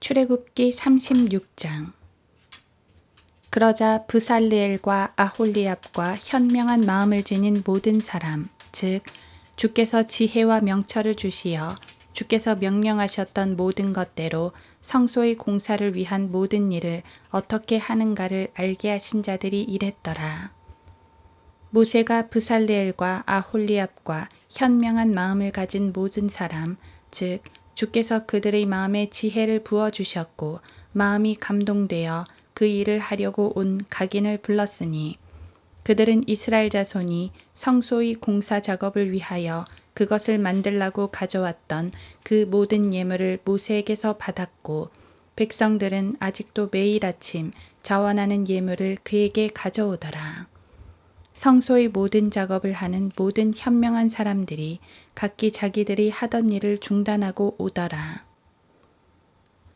출애굽기 36장. 그러자 브살레엘과 아홀리압과 현명한 마음을 지닌 모든 사람, 즉 주께서 지혜와 명철을 주시어 주께서 명령하셨던 모든 것대로 성소의 공사를 위한 모든 일을 어떻게 하는가를 알게 하신 자들이 이랬더라. 모세가 브살레엘과 아홀리압과 현명한 마음을 가진 모든 사람, 즉 주께서 그들의 마음에 지혜를 부어주셨고 마음이 감동되어 그 일을 하려고 온 각인을 불렀으니 그들은 이스라엘 자손이 성소의 공사 작업을 위하여 그것을 만들라고 가져왔던 그 모든 예물을 모세에게서 받았고 백성들은 아직도 매일 아침 자원하는 예물을 그에게 가져오더라. 성소의 모든 작업을 하는 모든 현명한 사람들이 각기 자기들이 하던 일을 중단하고 오더라.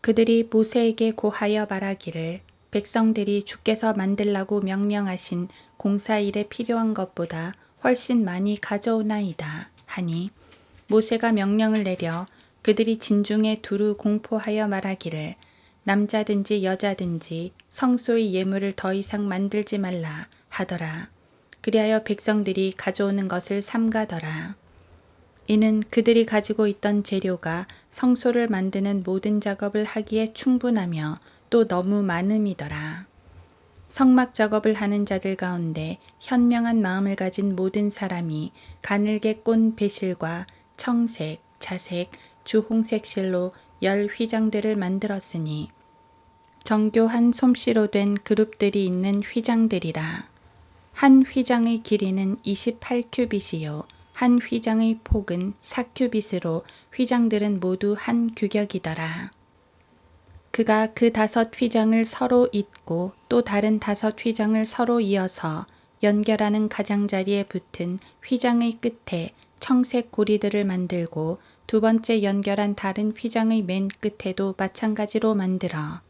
그들이 모세에게 고하여 말하기를 백성들이 주께서 만들라고 명령하신 공사일에 필요한 것보다 훨씬 많이 가져오나이다 하니 모세가 명령을 내려 그들이 진중에 두루 공포하여 말하기를 남자든지 여자든지 성소의 예물을 더 이상 만들지 말라 하더라. 그리하여 백성들이 가져오는 것을 삼가더라. 이는 그들이 가지고 있던 재료가 성소를 만드는 모든 작업을 하기에 충분하며 또 너무 많음이더라. 성막 작업을 하는 자들 가운데 현명한 마음을 가진 모든 사람이 가늘게 꼰 배실과 청색, 자색, 주홍색 실로 10휘장들을 만들었으니 정교한 솜씨로 된 그룹들이 있는 휘장들이라. 한 휘장의 길이는 28큐빗이요 한 휘장의 폭은 4큐빗으로 휘장들은 모두 한 규격이더라. 그가 그 5휘장을 서로 잇고 또 다른 5휘장을 서로 이어서 연결하는 가장자리에 붙은 휘장의 끝에 청색 고리들을 만들고 두 번째 연결한 다른 휘장의 맨 끝에도 마찬가지로 만들어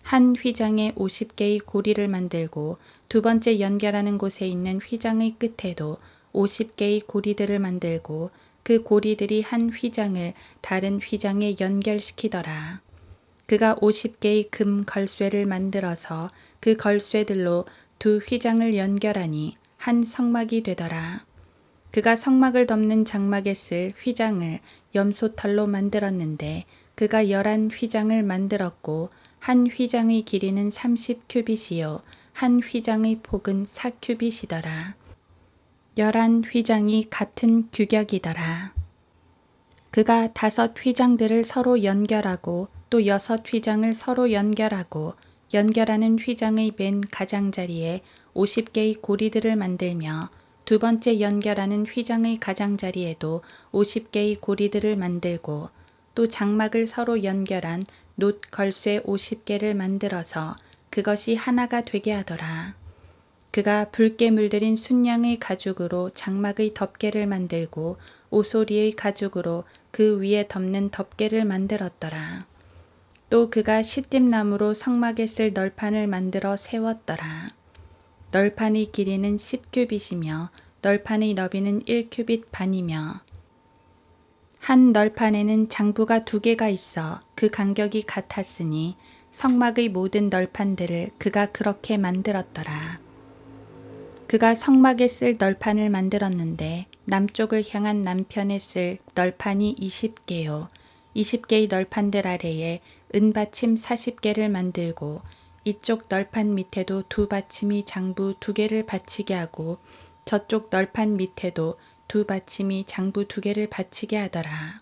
한 휘장에 50개의 고리를 만들고 두 번째 연결하는 곳에 있는 휘장의 끝에도 50개의 고리들을 만들고 그 고리들이 한 휘장을 다른 휘장에 연결시키더라. 그가 50개의 금 걸쇠를 만들어서 그 걸쇠들로 두 휘장을 연결하니 한 성막이 되더라. 그가 성막을 덮는 장막에 쓸 휘장을 염소털로 만들었는데 그가 11휘장을 만들었고 한 휘장의 길이는 30큐빗이요 한 휘장의 폭은 4큐빗이더라. 11휘장이 같은 규격이더라. 그가 5휘장들을 서로 연결하고 또 6휘장을 서로 연결하고 연결하는 휘장의 맨 가장자리에 50개의 고리들을 만들며 두 번째 연결하는 휘장의 가장자리에도 50개의 고리들을 만들고 또 장막을 서로 연결한 놋 걸쇠 50개를 만들어서 그것이 하나가 되게 하더라. 그가 붉게 물들인 순양의 가죽으로 장막의 덮개를 만들고 오소리의 가죽으로 그 위에 덮는 덮개를 만들었더라. 또 그가 시띠나무로 성막에 쓸 널판을 만들어 세웠더라. 널판의 길이는 10큐빗이며 널판의 너비는 1큐빗 반이며 한 널판에는 장부가 2개가 있어 그 간격이 같았으니 성막의 모든 널판들을 그가 그렇게 만들었더라. 그가 성막에 쓸 널판을 만들었는데 남쪽을 향한 남편에 쓸 널판이 20개요. 20개의 널판들 아래에 은받침 40개를 만들고 이쪽 널판 밑에도 2받침이 장부 2개를 받치게 하고 저쪽 널판 밑에도 2받침이 장부 2개를 받치게 하더라.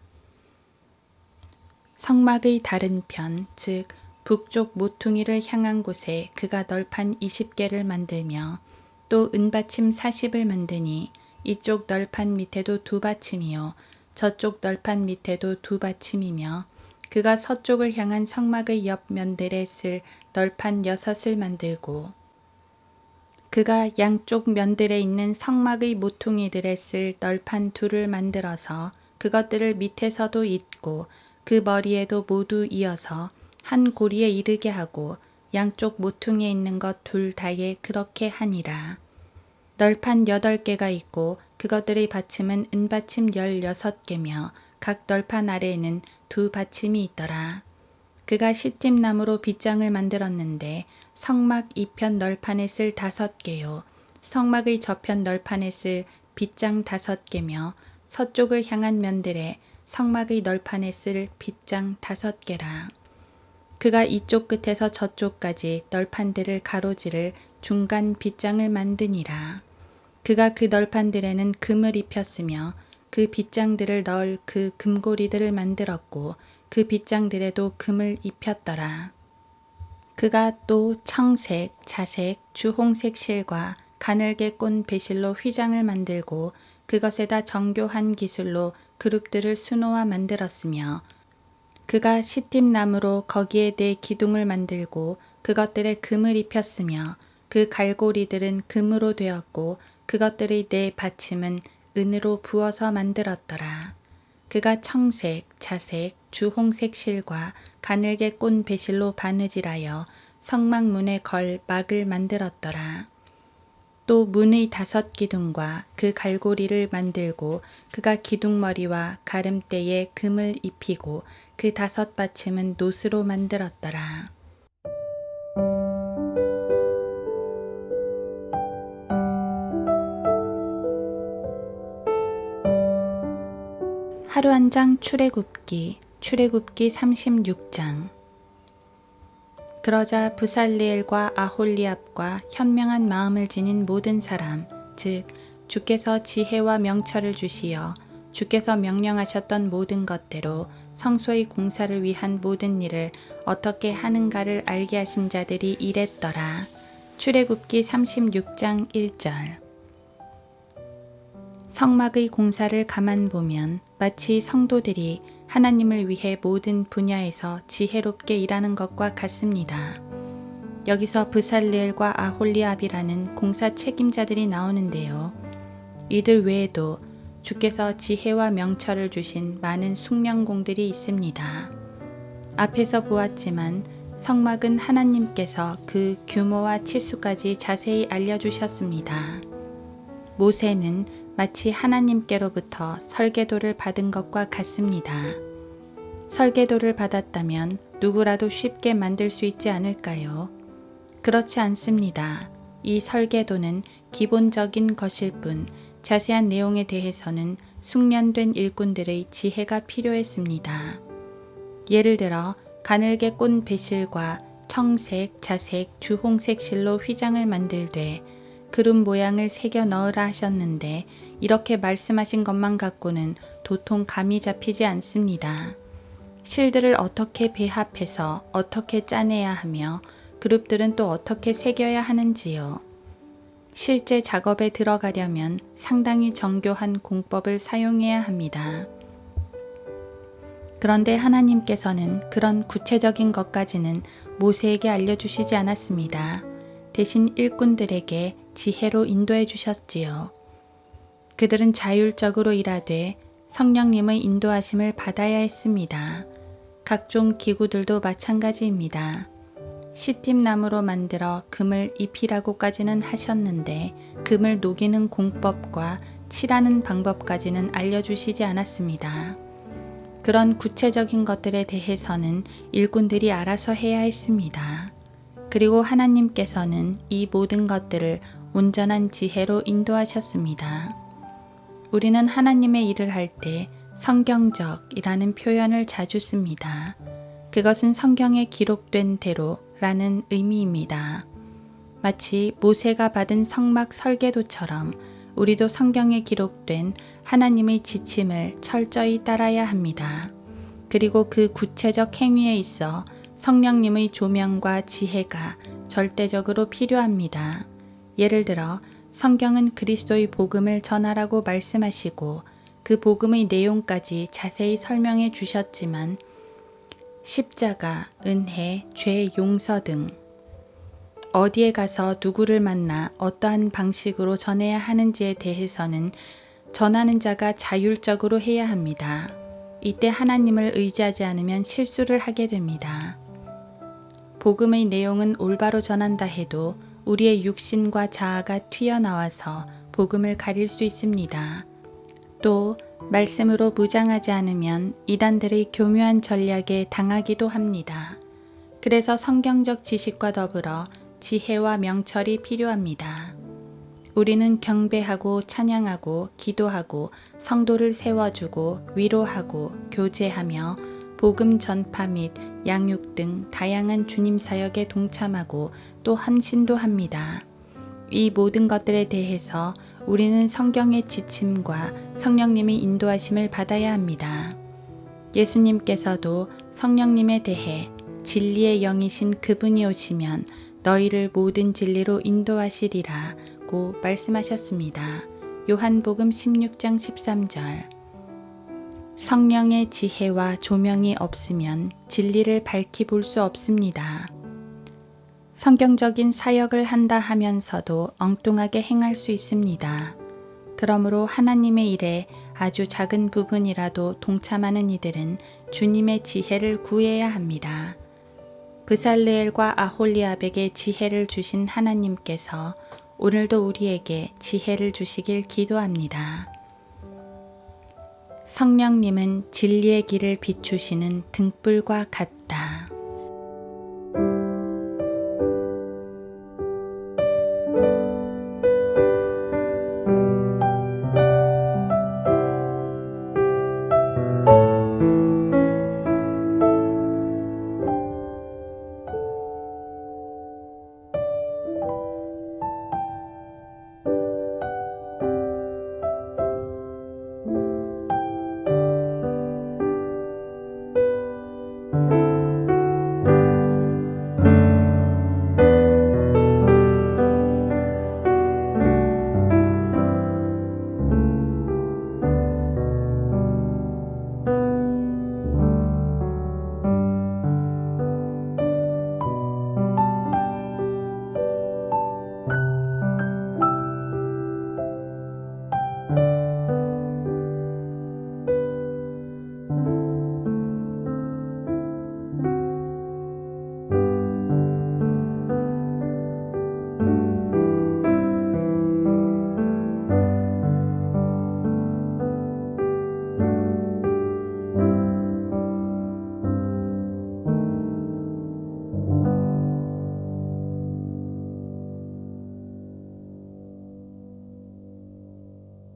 성막의 다른 편, 즉 북쪽 모퉁이를 향한 곳에 그가 널판 20개를 만들며 또 은받침 40을 만드니 이쪽 널판 밑에도 2받침이요 저쪽 널판 밑에도 2받침이며 그가 서쪽을 향한 성막의 옆면들에 쓸 널판 6을 만들고 그가 양쪽 면들에 있는 성막의 모퉁이들에 쓸 널판 2를 만들어서 그것들을 밑에서도 잇고 그 머리에도 모두 이어서 한 고리에 이르게 하고 양쪽 모퉁이에 있는 것 둘 다에 그렇게 하니라. 널판 8개가 있고 그것들의 받침은 은받침 16개며 각 널판 아래에는 2받침이 있더라. 그가 시tim나무로 빗장을 만들었는데 성막 이편 널판에 쓸 5개요. 성막의 저편 널판에 쓸 빗장 5개며 서쪽을 향한 면들에 성막의 널판에 쓸 빗장 5개라. 그가 이쪽 끝에서 저쪽까지 널판들을 가로지를 중간 빗장을 만드니라. 그가 그 널판들에는 금을 입혔으며 그 빗장들을 넣을 그 금고리들을 만들었고 그 빗장들에도 금을 입혔더라. 그가 또 청색, 자색, 주홍색 실과 가늘게 꼰 배실로 휘장을 만들고 그것에다 정교한 기술로 그룹들을 수놓아 만들었으며 그가 시tim나무로 거기에 네 기둥을 만들고 그것들에 금을 입혔으며 그 갈고리들은 금으로 되었고 그것들의 네 받침은 은으로 부어서 만들었더라. 그가 청색, 자색, 주홍색 실과 가늘게 꼰 배실로 바느질하여 성막문에 걸 막을 만들었더라. 또 문의 5기둥과 그 갈고리를 만들고 그가 기둥머리와 가름대에 금을 입히고 그 5 받침은 노스로 만들었더라. 하루 한 장 출애굽기 36장. 그러자 부살리엘과 아홀리압과 현명한 마음을 지닌 모든 사람, 즉 주께서 지혜와 명철을 주시어 주께서 명령하셨던 모든 것대로 성소의 공사를 위한 모든 일을 어떻게 하는가를 알게 하신 자들이 이랬더라. 출애굽기 36장 1절. 성막의 공사를 가만 보면 마치 성도들이 하나님을 위해 모든 분야에서 지혜롭게 일하는 것과 같습니다. 여기서 브살리엘과 아홀리압이라는 공사 책임자들이 나오는데요. 이들 외에도 주께서 지혜와 명철을 주신 많은 숙련공들이 있습니다. 앞에서 보았지만 성막은 하나님께서 그 규모와 치수까지 자세히 알려주셨습니다. 모세는 마치 하나님께로부터 설계도를 받은 것과 같습니다. 설계도를 받았다면 누구라도 쉽게 만들 수 있지 않을까요? 그렇지 않습니다. 이 설계도는 기본적인 것일 뿐 자세한 내용에 대해서는 숙련된 일꾼들의 지혜가 필요했습니다. 예를 들어 가늘게 꼰 배실과 청색, 자색, 주홍색 실로 휘장을 만들되 그룹 모양을 새겨 넣으라 하셨는데 이렇게 말씀하신 것만 갖고는 도통 감이 잡히지 않습니다. 실들을 어떻게 배합해서 어떻게 짜내야 하며 그룹들은 또 어떻게 새겨야 하는지요. 실제 작업에 들어가려면 상당히 정교한 공법을 사용해야 합니다. 그런데 하나님께서는 그런 구체적인 것까지는 모세에게 알려주시지 않았습니다. 대신 일꾼들에게 지혜로 인도해 주셨지요. 그들은 자율적으로 일하되 성령님의 인도하심을 받아야 했습니다. 각종 기구들도 마찬가지입니다. 시tim나무로 만들어 금을 입히라고까지는 하셨는데 금을 녹이는 공법과 칠하는 방법까지는 알려주시지 않았습니다. 그런 구체적인 것들에 대해서는 일꾼들이 알아서 해야 했습니다. 그리고 하나님께서는 이 모든 것들을 온전한 지혜로 인도하셨습니다. 우리는 하나님의 일을 할 때 성경적이라는 표현을 자주 씁니다. 그것은 성경에 기록된 대로라는 의미입니다. 마치 모세가 받은 성막 설계도처럼 우리도 성경에 기록된 하나님의 지침을 철저히 따라야 합니다. 그리고 그 구체적 행위에 있어 성령님의 조명과 지혜가 절대적으로 필요합니다. 예를 들어 성경은 그리스도의 복음을 전하라고 말씀하시고 그 복음의 내용까지 자세히 설명해 주셨지만 십자가, 은혜, 죄 용서 등 어디에 가서 누구를 만나 어떠한 방식으로 전해야 하는지에 대해서는 전하는 자가 자율적으로 해야 합니다. 이때 하나님을 의지하지 않으면 실수를 하게 됩니다. 복음의 내용은 올바로 전한다 해도 우리의 육신과 자아가 튀어나와서 복음을 가릴 수 있습니다. 또 말씀으로 무장하지 않으면 이단들의 교묘한 전략에 당하기도 합니다. 그래서 성경적 지식과 더불어 지혜와 명철이 필요합니다. 우리는 경배하고 찬양하고 기도하고 성도를 세워주고 위로하고 교제하며 복음 전파 및 양육 등 다양한 주님 사역에 동참하고 또 헌신도 합니다. 이 모든 것들에 대해서 우리는 성경의 지침과 성령님의 인도하심을 받아야 합니다. 예수님께서도 성령님에 대해 진리의 영이신 그분이 오시면 너희를 모든 진리로 인도하시리라 고 말씀하셨습니다. 요한복음 16장 13절. 성령의 지혜와 조명이 없으면 진리를 밝히 볼 수 없습니다. 성경적인 사역을 한다 하면서도 엉뚱하게 행할 수 있습니다. 그러므로 하나님의 일에 아주 작은 부분이라도 동참하는 이들은 주님의 지혜를 구해야 합니다. 브살레엘과 아홀리압에게 지혜를 주신 하나님께서 오늘도 우리에게 지혜를 주시길 기도합니다. 성령님은 진리의 길을 비추시는 등불과 같으시다.